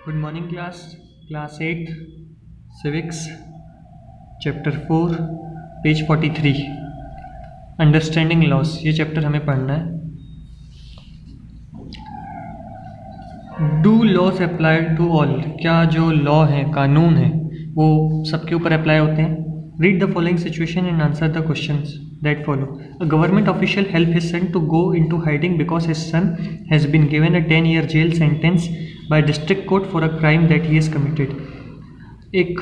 Good morning class 8 civics chapter 4 page 43 understanding laws. ये chapter हमें पढ़ना है। Do laws apply to all? क्या जो लॉ है, कानून है, वो सबके ऊपर अप्लाई होते हैं? Read the following situation and answer the questions that follow. A government official helped his son to go into hiding because his son has been given a 10-year jail sentence by district court for a crime that he has committed. एक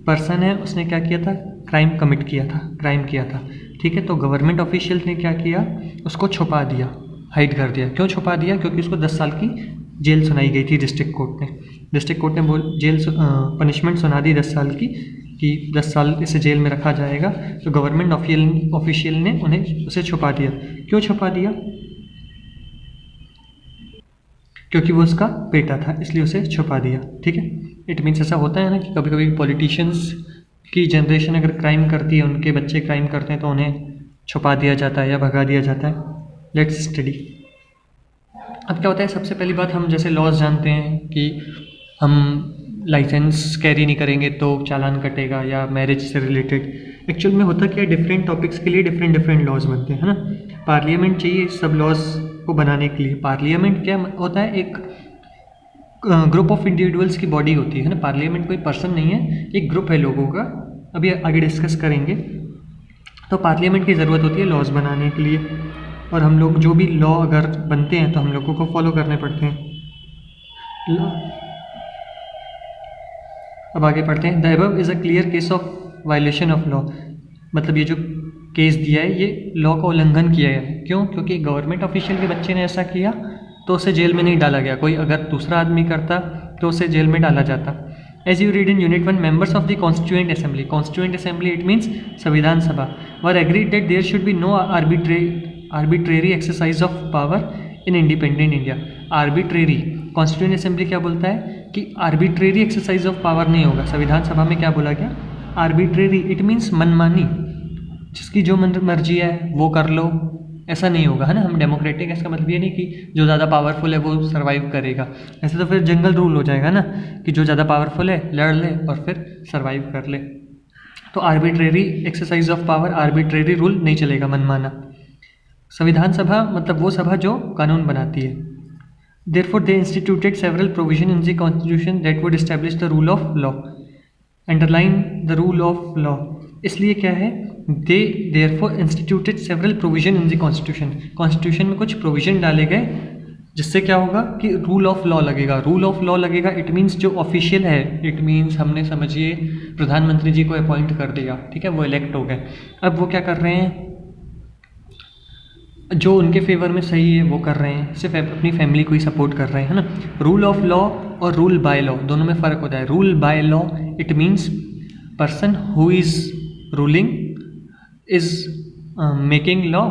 person है, उसने क्या किया था? Crime किया था। ठीक है, तो गवर्नमेंट ऑफिशियल ने क्या किया? उसको छुपा दिया, हाइड कर दिया। क्यों छुपा दिया? क्योंकि उसको 10 साल की जेल सुनाई गई थी डिस्ट्रिक्ट कोर्ट ने जेल पनिशमेंट सुना दी 10 साल की कि 10 साल इसे जेल में रखा जाएगा। तो गवर्नमेंट ऑफिशियल ने उसे छुपा दिया। क्यों छुपा दिया? क्योंकि वो उसका बेटा था, इसलिए उसे छुपा दिया। ठीक है, इट मीन्स ऐसा होता है ना कि कभी कभी पॉलिटिशियंस की जनरेशन अगर क्राइम करती है, उनके बच्चे क्राइम करते हैं, तो उन्हें छुपा दिया जाता है या भगा दिया जाता है। Let's study. अब क्या होता है? सबसे पहली बात, हम जैसे लॉज जानते हैं कि हम लाइसेंस कैरी नहीं करेंगे तो चालान कटेगा, या मैरिज से रिलेटेड। एक्चुअल में होता क्या है, डिफरेंट टॉपिक्स के लिए डिफरेंट लॉज बनते हैं, है ना। पार्लियामेंट चाहिए सब लॉज को बनाने के लिए। पार्लियामेंट क्या होता है? एक ग्रुप ऑफ इंडिविजुअल्स की बॉडी होती है ना। पार्लियामेंट कोई पर्सन नहीं है, एक ग्रुप है लोगों का। अभी आगे डिस्कस करेंगे। तो पार्लियामेंट की ज़रूरत होती है लॉज बनाने के लिए, और हम लोग जो भी लॉ अगर बनते हैं तो हम लोगों को फॉलो करने पड़ते हैं। अब आगे पढ़ते हैं। The above is a clear case of violation of law. मतलब ये जो केस दिया है, ये लॉ का उल्लंघन किया है। क्यों? क्योंकि गवर्नमेंट ऑफिशियल के बच्चे ने ऐसा किया तो उसे जेल में नहीं डाला गया। कोई अगर दूसरा आदमी करता तो उसे जेल में डाला जाता। As you read in unit 1, members of the constituent assembly. Constituent assembly it means संविधान सभा were agreed that there should be no arbitrary exercise of power in independent India. Arbitrary, constituent assembly क्या बोलता है कि arbitrary exercise of power नहीं होगा। संविधान सभा में क्या बोला गया? आर्बिट्रेरी, इट मीन्स मनमानी, जिसकी जो मर्जी है वो कर लो, ऐसा नहीं होगा, है ना। हम डेमोक्रेटिक, इसका मतलब ये नहीं कि जो ज़्यादा पावरफुल है वो सर्वाइव करेगा। ऐसे तो फिर जंगल रूल हो जाएगा ना, कि जो ज़्यादा पावरफुल है लड़ ले और फिर सर्वाइव कर ले। तो arbitrary exercise of power, arbitrary rule नहीं चलेगा, मनमाना। संविधान सभा मतलब वो सभा जो कानून बनाती है। Therefore, they instituted several provisions in the Constitution that would establish the rule of law. Underline the rule of law. इसलिए क्या है? They therefore instituted several provisions in the Constitution. Constitution में कुछ provision डाले गए जिससे क्या होगा कि रूल ऑफ लॉ लगेगा। रूल ऑफ लॉ लगेगा, इट मीन्स जो ऑफिशियल है, इट मीन्स हमने समझिए प्रधानमंत्री जी को अपॉइंट कर दिया। ठीक है, वो इलेक्ट हो गए। अब वो क्या कर रहे हैं? जो उनके फेवर में सही है वो कर रहे हैं, सिर्फ अपनी फैमिली को ही सपोर्ट कर रहे हैं, है ना। रूल ऑफ लॉ और रूल बाय लॉ दोनों में फ़र्क होता है। Rule by law it means person who is ruling is making law,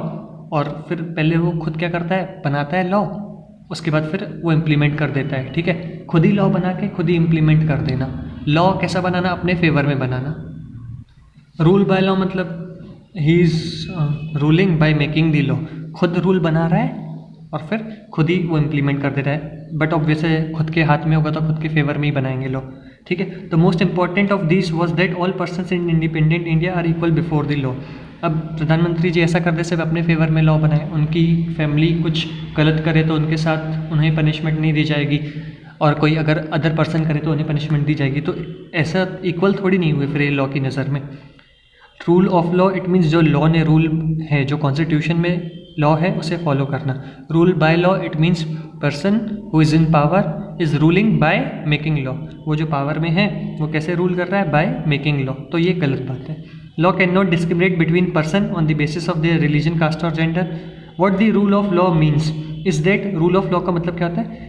और फिर पहले वो खुद क्या करता है? बनाता है लॉ, उसके बाद फिर वो इम्प्लीमेंट कर देता है। ठीक है, खुद ही लॉ बना के खुद ही इम्प्लीमेंट कर देना। लॉ कैसा बनाना? अपने फेवर में बनाना। रूल बाय लॉ मतलब he is ruling by making the law, खुद रूल बना रहा है और फिर खुद ही वो इम्प्लीमेंट कर दे रहा है। बट ऑब्वियस है, खुद के हाथ में होगा तो खुद के फेवर में ही बनाएंगे लॉ। ठीक है, the most important of this was that all persons in independent India are equal before the law. अब प्रधानमंत्री जी ऐसा कर दे, सिर्फ अपने फेवर में लॉ बनाए, उनकी फैमिली कुछ गलत करे तो उनके साथ उन्हें पनिशमेंट नहीं दी जाएगी, और कोई अगर अदर पर्सन करे तो उन्हें पनिशमेंट दी जाएगी। तो ऐसा इक्वल थोड़ी नहीं हुए फिर ये लॉ की नज़र में। Rule of law it means जो लॉ ने रूल है, जो कॉन्स्टिट्यूशन में लॉ है उसे फॉलो करना। Rule by law it means person who is in power is ruling bye making law. वो जो पावर में है वो कैसे रूल कर रहा है? By making law. तो ये गलत बात है। Law can not discriminate between person on the basis of their religion, caste और gender. What the rule of law means is that, rule of law का मतलब क्या होता है?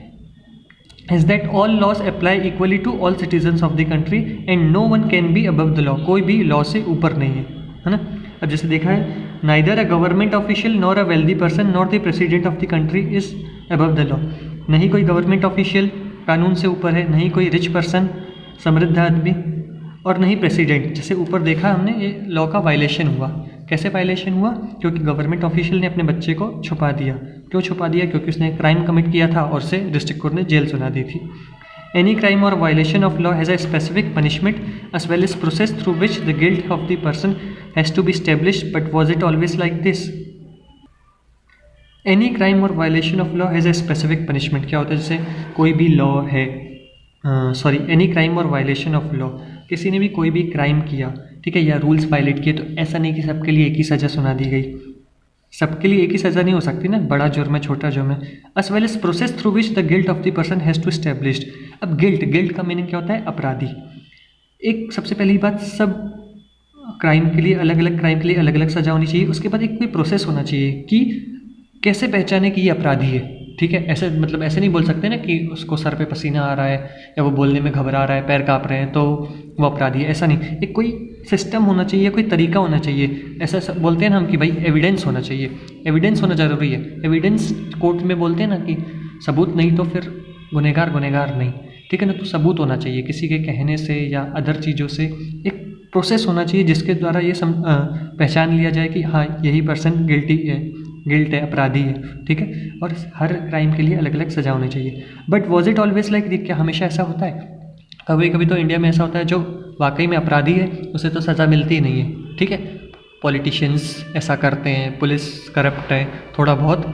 Is that all laws apply equally to all citizens of the country and no one can be above the law. कोई भी law से ऊपर नहीं है ना। अब जैसे देखा है, neither a government official nor a wealthy person nor the president of the country is above the law. नहीं कोई गवर्नमेंट ऑफिशियल कानून से ऊपर है, नहीं कोई रिच पर्सन समृद्ध आदमी, और नहीं प्रेसिडेंट। जैसे ऊपर देखा हमने, ये लॉ का वायलेशन हुआ। कैसे वायलेशन हुआ? क्योंकि गवर्नमेंट ऑफिशियल ने अपने बच्चे को छुपा दिया। क्यों छुपा दिया? क्योंकि उसने क्राइम कमिट किया था और उसे डिस्ट्रिक्ट कोर्ट ने जेल सुना दी थी। Any crime or violation of law has a specific punishment as well as process through which the guilt of the person has to be established. But was it always like this? Any crime or violation of law has a specific punishment. क्या होता है, जैसे कोई भी law है, any crime और violation of law, किसी ने भी कोई भी क्राइम किया, ठीक है, या रूल्स वायलेट किए, तो ऐसा नहीं कि सबके लिए एक ही सज़ा सुना दी गई, सबके लिए एक ही सज़ा नहीं हो सकती ना, बड़ा जुर्म है छोटा जुर्म है। As well as process through which the guilt of the person has to established. अब गिल्ट का मीनिंग क्या होता है? अपराधी। एक सबसे पहली बात, सब क्राइम के लिए अलग अलग सज़ा होनी चाहिए। उसके बाद एक कोई प्रोसेस होना चाहिए कि कैसे पहचाने कि ये अपराधी है, ठीक है। ऐसे मतलब ऐसे नहीं बोल सकते ना कि उसको सर पे पसीना आ रहा है या वो बोलने में घबरा रहा है, पैर काँप रहे हैं, तो वो अपराधी है, ऐसा नहीं। एक कोई सिस्टम होना चाहिए, कोई तरीका होना चाहिए। ऐसा बोलते हैं ना हम कि भाई एविडेंस होना चाहिए, एविडेंस होना ज़रूरी है। एविडेंस कोर्ट में बोलते हैं ना कि सबूत नहीं तो फिर गुनहगार नहीं, ठीक है ना। तो सबूत होना चाहिए, किसी के कहने से या अदर चीज़ों से एक प्रोसेस होना चाहिए जिसके द्वारा ये पहचान लिया जाए कि हाँ यही पर्सन गिल्ट है, अपराधी है, ठीक है। और हर क्राइम के लिए अलग अलग सज़ा होनी चाहिए। But was it always like this? क्या हमेशा ऐसा होता है? कभी कभी तो इंडिया में ऐसा होता है जो वाकई में अपराधी है उसे तो सज़ा मिलती ही नहीं है, ठीक है। पॉलिटिशियंस ऐसा करते हैं, पुलिस करप्ट है थोड़ा बहुत,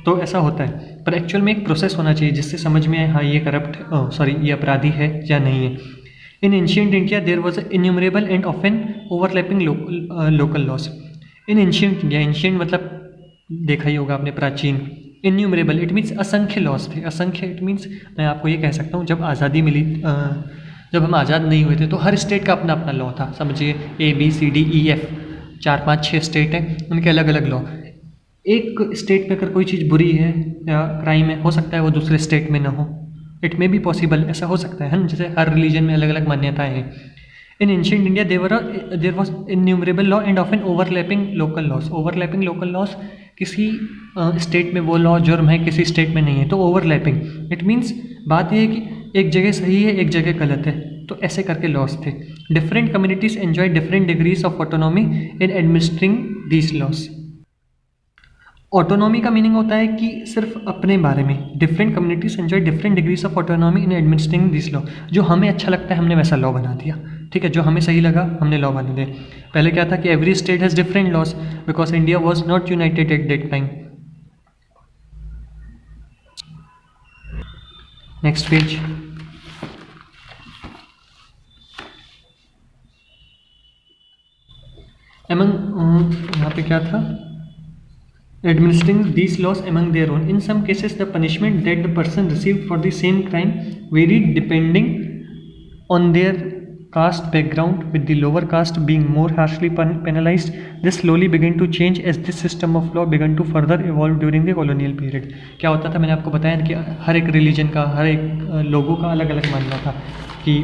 तो ऐसा होता है। पर एक्चुअल में एक प्रोसेस होना चाहिए जिससे समझ में आए हाँ ये अपराधी है या नहीं है। In ancient India there was innumerable and often overlapping local laws. In ancient India, ancient मतलब देखा ही होगा आपने, प्राचीन। इन्यूमरेबल इट मीन्स असंख्य लॉस थे। असंख्य इट मीन्स मैं आपको ये कह सकता हूँ, जब आज़ादी मिली, जब हम आज़ाद नहीं हुए थे तो हर स्टेट का अपना अपना लॉ था। समझिए ABCDEF 4-5-6 स्टेट हैं, उनके अलग अलग लॉ। एक स्टेट पे अगर कोई चीज़ बुरी है या क्राइम है, हो सकता है वो दूसरे स्टेट में ना हो, इट मे बी पॉसिबल, ऐसा हो सकता है ना। जैसे हर रिलीजन में अलग अलग मान्यताएँ हैं। In ancient India there was innumerable law and often overlapping local laws. Overlapping local laws, किसी स्टेट में वो लॉ जुर्म है, किसी स्टेट में नहीं है, तो ओवरलैपिंग इट मीन्स बात यह है कि एक जगह सही है, एक जगह गलत है, तो ऐसे करके लॉस थे। Different communities enjoy different degrees of autonomy in administering these loss. Autonomy का मीनिंग होता है कि सिर्फ अपने बारे में। Different communities enjoy different degrees of autonomy in administering this law. जो हमें अच्छा लगता है हमने वैसा लॉ बना दिया, ठीक है। जो हमें सही लगा हमने लॉ बना दिया। पहले क्या था कि every state has different laws because India was not united at that time. Next page. यहाँ पे क्या था? Administering these laws among their own. In some cases, the punishment that the person received for the same crime varied depending on their caste background, with the lower caste being more harshly penalized. This slowly began to change as this system of law began to further evolve during the colonial period. क्या होता था, मैंने आपको बताया कि हर एक religion का, हर एक लोगों का अलग अलग मानना था कि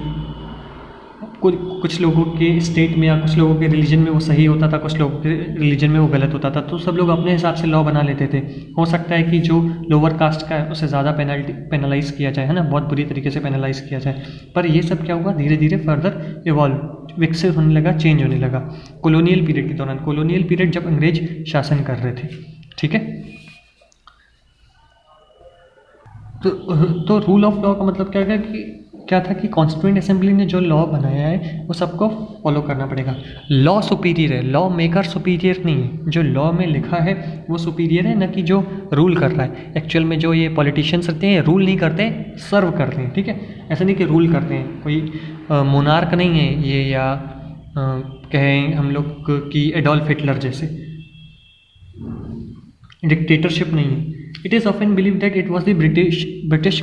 कुछ लोगों के स्टेट में या कुछ लोगों के रिलीजन में वो सही होता था, कुछ लोगों के रिलीजन में वो गलत होता था, तो सब लोग अपने हिसाब से लॉ बना लेते थे। हो सकता है कि जो लोअर कास्ट का है उसे ज़्यादा पेनलाइज किया जाए, है ना, बहुत बुरी तरीके से पेनलाइज किया जाए। पर ये सब क्या हुआ, धीरे धीरे फर्दर इवॉल्व, विकसित होने लगा, चेंज होने लगा कॉलोनियल पीरियड के दौरान। कॉलोनियल पीरियड जब अंग्रेज शासन कर रहे थे, ठीक है। तो रूल ऑफ लॉ का मतलब क्या था कि कॉन्स्टिट्यूएंट असेंबली ने जो लॉ बनाया है वो सबको फॉलो करना पड़ेगा। लॉ सुपीरियर है, लॉ मेकर सुपीरियर नहीं है। जो लॉ में लिखा है वो सुपीरियर है, न कि जो रूल कर रहा है। एक्चुअल में जो ये पॉलिटिशियंस रहते हैं रूल नहीं करते, सर्व करते हैं, ठीक है। ऐसा नहीं कि रूल करते हैं, कोई मोनार्क नहीं है ये, या कहें हम लोग कि एडोल्फ हिटलर जैसे डिक्टेटरशिप नहीं है। It is often believed that it was the British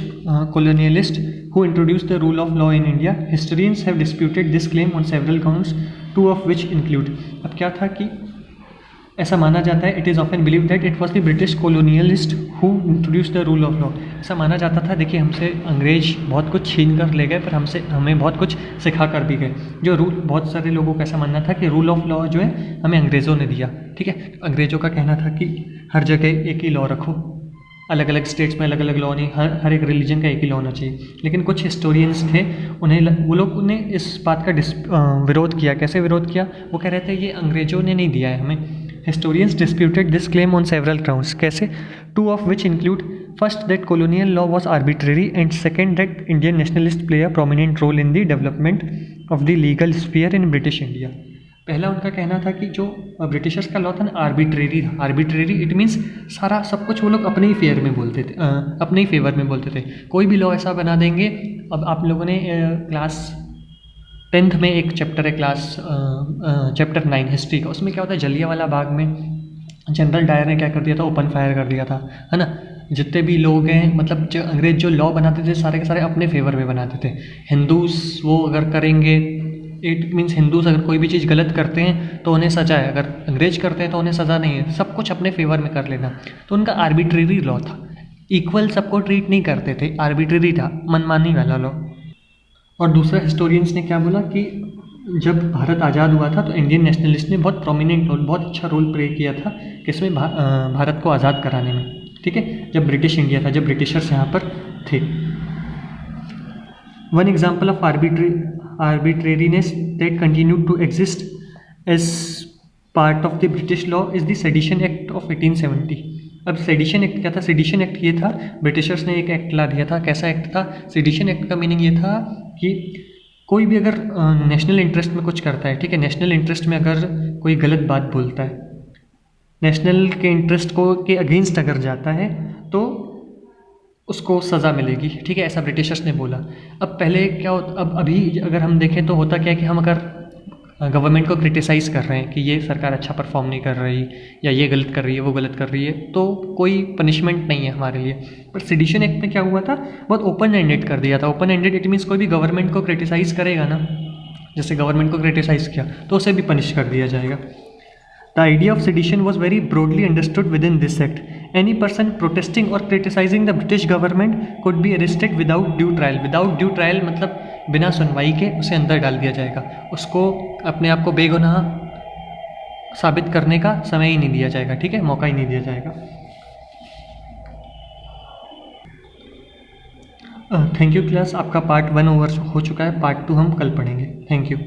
colonialists who introduced the rule of law in India. Historians have disputed this claim on several grounds, two of which include. अब क्या था कि ऐसा माना जाता है, it is often believed that it was the British colonialists who introduced the rule of law. ऐसा माना जाता था, देखिए हमसे अंग्रेज बहुत कुछ छीन कर ले गए, पर हमें बहुत कुछ सिखा कर भी गए। जो रूल, बहुत सारे लोगों का ऐसा मानना था कि रूल ऑफ लॉ जो है हमें अंग्रेज़ों ने दिया, ठीक है। अंग्रेज़ों का कहना था कि हर जगह एक ही लॉ रखो, अलग अलग स्टेट्स में अलग अलग लॉ नहीं, हर एक रिलीजन का एक ही लॉ होना चाहिए। लेकिन कुछ हिस्टोरियंस थे, वो लोग ने इस बात का विरोध किया। कैसे विरोध किया? वो कह रहे थे ये अंग्रेज़ों ने नहीं दिया है हमें, historians disputed this claim on several grounds, कैसे? Two of which include first that colonial law was arbitrary and second that Indian nationalists play a prominent role in the development of the legal sphere in British India। पहला उनका कहना था कि जो Britishers का law था ना arbitrary था। आर्बिट्रेरी इट मीन्स सारा सब कुछ वो लोग अपने ही फेयर में बोलते थे, अपने ही फेवर में बोलते थे। कोई भी लॉ ऐसा बना देंगे। अब आप लोगों ने क्लास 10th में एक चैप्टर है चैप्टर 9 हिस्ट्री का, उसमें क्या होता है जलियांवाला बाग में जनरल डायर ने क्या कर दिया था, ओपन फायर कर दिया था, है ना। जितने भी लोग हैं मतलब जो अंग्रेज जो लॉ बनाते थे सारे के सारे अपने फेवर में बनाते थे। हिंदूज वो अगर करेंगे, इट मीन्स हिंदूज अगर कोई भी चीज़ गलत करते हैं तो उन्हें सजा है, अगर अंग्रेज करते हैं तो उन्हें सज़ा नहीं है, सब कुछ अपने फेवर में कर लेना। तो उनका आर्बिट्रेरी लॉ था, इक्वल सबको ट्रीट नहीं करते थे, आर्बिट्रेरी था, मनमानी वाला लॉ। और दूसरा हिस्टोरियंस ने क्या बोला कि जब भारत आज़ाद हुआ था तो इंडियन नेशनलिस्ट ने बहुत प्रोमिनेंट रोल, बहुत अच्छा रोल प्ले किया था किसमें, भारत को आज़ाद कराने में, ठीक है, जब ब्रिटिश इंडिया था, जब ब्रिटिशर्स यहाँ पर थे। One example of arbitrariness that continued to exist as part of the British law is the Sedition Act of 1870। अब सेडिशन एक्ट क्या था? सेडिशन एक्ट ये था, ब्रिटिशर्स ने एक एक्ट ला दिया था। कैसा एक्ट था? सेडिशन एक्ट का मीनिंग ये था कि कोई भी अगर नेशनल इंटरेस्ट में कुछ करता है, ठीक है, नेशनल इंटरेस्ट में अगर कोई गलत बात बोलता है, नेशनल के इंटरेस्ट को के अगेंस्ट अगर जाता है तो उसको सज़ा मिलेगी, ठीक है, ऐसा ब्रिटिशर्स ने बोला। अब पहले क्या होता, अब अभी अगर हम देखें तो होता क्या है कि हम अगर गवर्नमेंट को क्रिटिसाइज़ कर रहे हैं कि ये सरकार अच्छा परफॉर्म नहीं कर रही या ये गलत कर रही है, वो गलत कर रही है, तो कोई पनिशमेंट नहीं है हमारे लिए। पर सेडिशन एक्ट में क्या हुआ था, बहुत ओपन एंडेड कर दिया था। ओपन एंडेड इट मीन्स कोई भी गवर्नमेंट को क्रिटिसाइज़ करेगा ना, जैसे गवर्नमेंट को क्रिटिसाइज़ किया तो उसे भी पनिश कर दिया जाएगा। The idea of sedition was very broadly understood within this act. Any person protesting or criticizing the British government could be arrested without due trial। Without due trial मतलब बिना सुनवाई के उसे अंदर डाल दिया जाएगा, उसको अपने आप को बेगुनाह साबित करने का समय ही नहीं दिया जाएगा, ठीक है, मौका ही नहीं दिया जाएगा। थैंक यू क्लास, आपका पार्ट 1 ओवर हो चुका है, पार्ट 2 हम कल पढ़ेंगे। Thank you.